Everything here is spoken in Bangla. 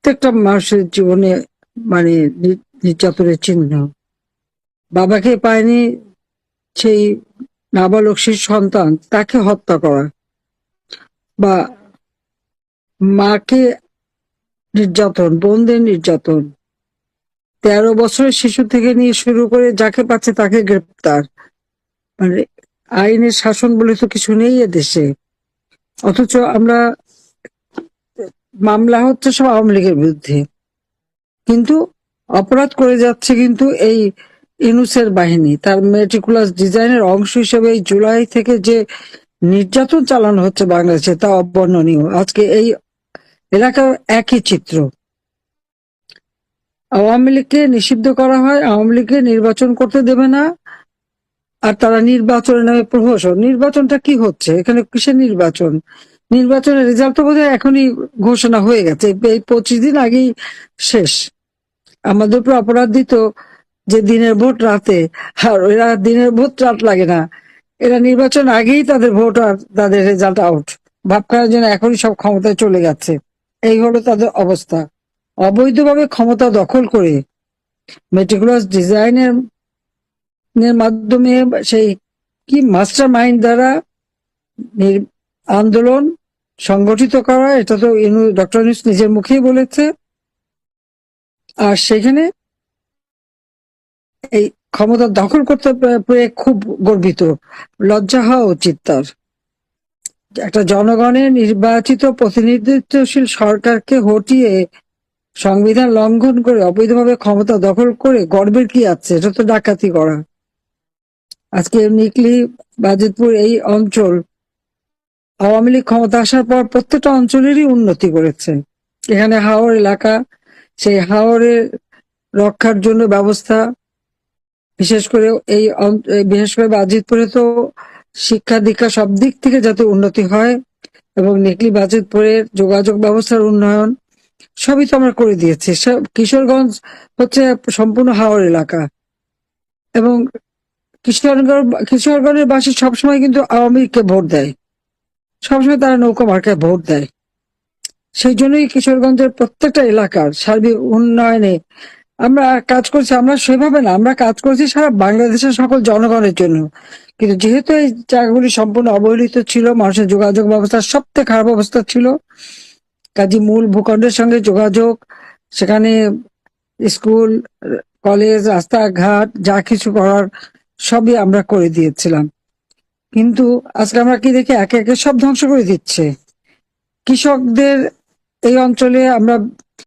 প্রত্যেকটা মানুষের জীবনে মানে নির্যাতনের চিহ্ন। বাবাকে পায়নি সেই নাবালক শিশু সন্তান, তাকে হত্যা করা, বা মাকে নির্যাতন, বোনদের নির্যাতন, 13 বছরের শিশু থেকে নিয়ে শুরু করে যাকে পাচ্ছে তাকে গ্রেপ্তার। মানে আইনের শাসন বলে তো কিছু নেই এদেশে। অথচ আমরা মামলা হচ্ছে সব আওয়ামী লীগের বিরুদ্ধে, কিন্তু অপরাধ করে যাচ্ছে কিন্তু এই ইউনূসের বাহিনী। তার মেটিকুলাস ডিজাইনের অংশ হিসেবে এই জুলাই থেকে যে নির্যাতন চালানো হচ্ছে বাংলাদেশে তা অবর্ণনীয়। আজকে এই এলাকার একই চিত্র। আওয়ামী লীগকে নিষিদ্ধ করা হয়, আওয়ামী লীগকে নির্বাচন করতে দেবে না, আর তারা নির্বাচনের নামে প্রহসন। নির্বাচনটা কি হচ্ছে এখানে? কিসের নির্বাচন? নির্বাচনের রেজাল্ট তো বোধহয় এখনই ঘোষণা হয়ে গেছে, এই 25 দিন আগেই শেষ। আমাদের উপর অপরাধ দিত যে দিনের ভোট রাতে, আর এরা দিনের ভোট রাত লাগে না, এরা নির্বাচন আগেই তাদের ভোট আর তাদের রেজাল্ট আউট। ভাবখানার জন্য এখনই সব ক্ষমতায় চলে যাচ্ছে। এই হলো তাদের অবস্থা। অবৈধভাবে ক্ষমতা দখল করে মেটিকুলাস ডিজাইনের মাধ্যমে সেই কি মাস্টার মাইন্ড দ্বারা আন্দোলন সংগঠিত করা, এটা তো ডক্টর ইউনূস নিজের মুখেই বলেছে। আর সেখানে এই ক্ষমতা দখল করতে পেরে খুব গর্বিত, লজ্জা হওয়া উচিত তার। একটা জনগণের নির্বাচিত প্রতিনিধিত্বশীল সরকারকে হটিয়ে সংবিধান লঙ্ঘন করে অবৈধভাবে ক্ষমতা দখল করে গর্বের কি আছে? এটা তো ডাকাতি করা। আজকে নিকলি, বাজিতপুর এই অঞ্চল আওয়ামী লীগ ক্ষমতা আসার পর প্রত্যেকটা অঞ্চলেরই উন্নতি করেছে। এখানে হাওর এলাকা, সেই হাওরের রক্ষার জন্য ব্যবস্থা, বিশেষ করে বিশেষ করে বাজিতপুরে তো শিক্ষা দীক্ষা সব দিক থেকে যাতে উন্নতি হয়, এবং নিকলি বাজিতপুরের যোগাযোগ ব্যবস্থার উন্নয়ন সবই তো আমরা করে দিয়েছি। কিশোরগঞ্জ হচ্ছে সম্পূর্ণ হাওর এলাকা, এবং কিশোরগঞ্জের বাসী সবসময় কিন্তু আওয়ামী লীগকে ভোট দেয়, সবসময় তারা নৌকা মার্কায় ভোট দেয়। সেই জন্যই কিশোরগঞ্জের প্রত্যেকটা এলাকার সার্বিক উন্নয়নে আমরা কাজ করছি। আমরা সেভাবে না, আমরা কাজ করছি সারা বাংলাদেশের সকল জনগণের জন্য। কিন্তু যেহেতু এই জায়গাগুলি সম্পূর্ণ অবহেলিত ছিল, মানুষের যোগাযোগ ব্যবস্থার সবথেকে খারাপ অবস্থা ছিল, কাজী মূল ভূখণ্ডের সঙ্গে যোগাযোগ, সেখানে স্কুল, কলেজ, রাস্তাঘাট যা কিছু করার সবই আমরা করে দিয়েছিলাম। কিন্তু আজকে আমরা কি দেখি, একে একে সব ধ্বংস করে দিচ্ছে। কৃষকদের এই অঞ্চলে আমরা